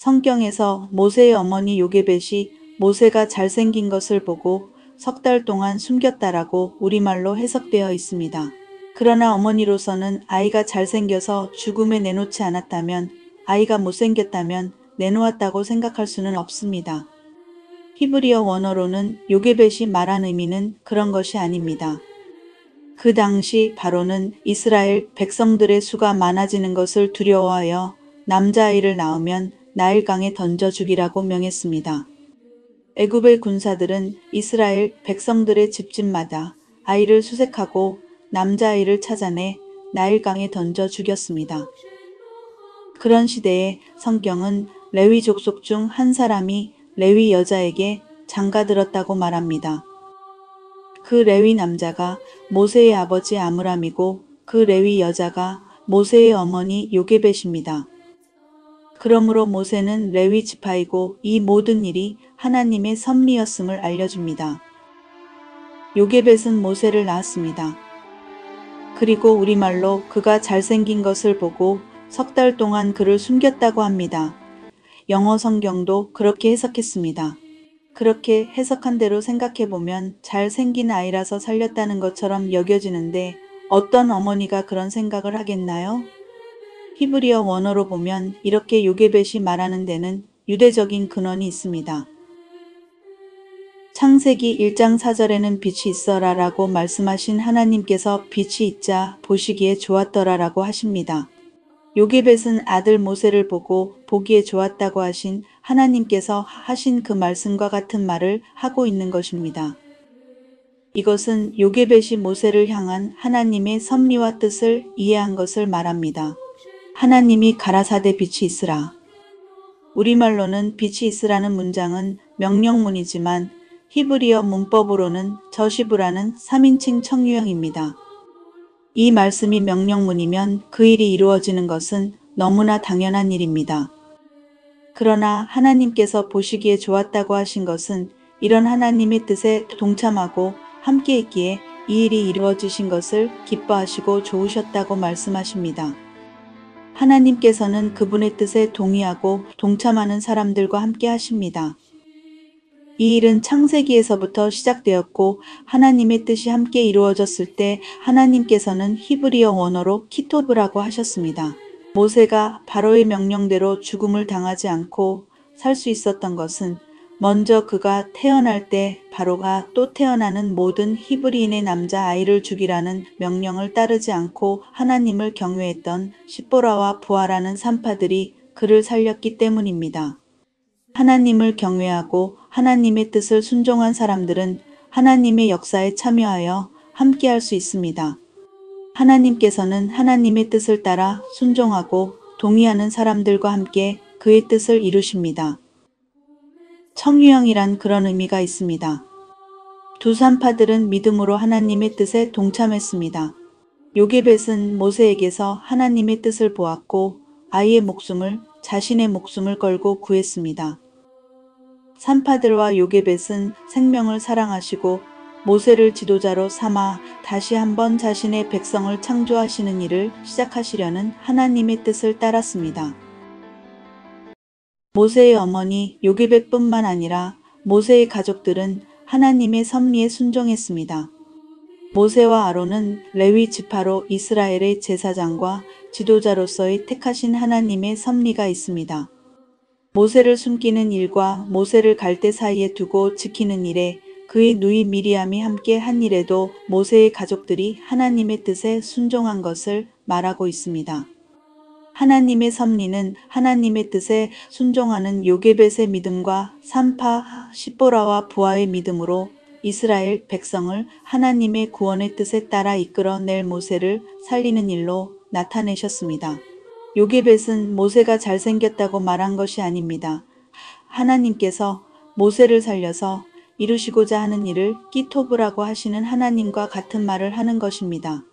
성경에서 모세의 어머니 요게벳이 모세가 잘생긴 것을 보고 석 달 동안 숨겼다라고 우리말로 해석되어 있습니다. 그러나 어머니로서는 아이가 잘생겨서 죽음에 내놓지 않았다면, 아이가 못생겼다면 내놓았다고 생각할 수는 없습니다. 히브리어 원어로는 요게벳이 말한 의미는 그런 것이 아닙니다. 그 당시 바로는 이스라엘 백성들의 수가 많아지는 것을 두려워하여 남자아이를 낳으면 나일강에 던져 죽이라고 명했습니다. 애굽의 군사들은 이스라엘 백성들의 집집마다 아이를 수색하고 남자아이를 찾아내 나일강에 던져 죽였습니다. 그런 시대에 성경은 레위 족속 중 한 사람이 레위 여자에게 장가들었다고 말합니다. 그 레위 남자가 모세의 아버지 아므람이고 그 레위 여자가 모세의 어머니 요게벳입니다. 그러므로 모세는 레위 지파이고 이 모든 일이 하나님의 섭리였음을 알려줍니다. 요게벳은 모세를 낳았습니다. 그리고 우리말로 그가 잘생긴 것을 보고 석 달 동안 그를 숨겼다고 합니다. 영어 성경도 그렇게 해석했습니다. 그렇게 해석한 대로 생각해보면 잘생긴 아이라서 살렸다는 것처럼 여겨지는데 어떤 어머니가 그런 생각을 하겠나요? 히브리어 원어로 보면 이렇게 요게벳이 말하는 데는 유대적인 근원이 있습니다. 창세기 1장 4절에는 빛이 있어라 라고 말씀하신 하나님께서 빛이 있자 보시기에 좋았더라 라고 하십니다. 요게벳은 아들 모세를 보고 보기에 좋았다고 하신 하나님께서 하신 그 말씀과 같은 말을 하고 있는 것입니다. 이것은 요게벳이 모세를 향한 하나님의 섭리와 뜻을 이해한 것을 말합니다. 하나님이 가라사대 빛이 있으라. 우리말로는 빛이 있으라는 문장은 명령문이지만 히브리어 문법으로는 저시브라는 3인칭 청유형입니다. 이 말씀이 명령문이면 그 일이 이루어지는 것은 너무나 당연한 일입니다. 그러나 하나님께서 보시기에 좋았다고 하신 것은 이런 하나님의 뜻에 동참하고 함께 있기에 이 일이 이루어지신 것을 기뻐하시고 좋으셨다고 말씀하십니다. 하나님께서는 그분의 뜻에 동의하고 동참하는 사람들과 함께 하십니다. 이 일은 창세기에서부터 시작되었고 하나님의 뜻이 함께 이루어졌을 때 하나님께서는 히브리어 원어로 키토브라고 하셨습니다. 모세가 바로의 명령대로 죽음을 당하지 않고 살 수 있었던 것은 먼저 그가 태어날 때 바로가 또 태어나는 모든 히브리인의 남자 아이를 죽이라는 명령을 따르지 않고 하나님을 경외했던 십보라와 부하라는 산파들이 그를 살렸기 때문입니다. 하나님을 경외하고 하나님의 뜻을 순종한 사람들은 하나님의 역사에 참여하여 함께할 수 있습니다. 하나님께서는 하나님의 뜻을 따라 순종하고 동의하는 사람들과 함께 그의 뜻을 이루십니다. 청유형이란 그런 의미가 있습니다. 두 산파들은 믿음으로 하나님의 뜻에 동참했습니다. 요게벳은 모세에게서 하나님의 뜻을 보았고 아이의 목숨을 자신의 목숨을 걸고 구했습니다. 산파들과 요게벳은 생명을 사랑하시고 모세를 지도자로 삼아 다시 한번 자신의 백성을 창조하시는 일을 시작하시려는 하나님의 뜻을 따랐습니다. 모세의 어머니 요게벳뿐만 아니라 모세의 가족들은 하나님의 섭리에 순종했습니다. 모세와 아론은 레위 지파로 이스라엘의 제사장과 지도자로서의 택하신 하나님의 섭리가 있습니다. 모세를 숨기는 일과 모세를 갈대 사이에 두고 지키는 일에 그의 누이 미리암이 함께 한 일에도 모세의 가족들이 하나님의 뜻에 순종한 것을 말하고 있습니다. 하나님의 섭리는 하나님의 뜻에 순종하는 요게벳의 믿음과 산파 십보라와 부하의 믿음으로 이스라엘 백성을 하나님의 구원의 뜻에 따라 이끌어낼 모세를 살리는 일로 나타내셨습니다. 요게벳은 모세가 잘생겼다고 말한 것이 아닙니다. 하나님께서 모세를 살려서 이루시고자 하는 일을 키토브라고 하시는 하나님과 같은 말을 하는 것입니다.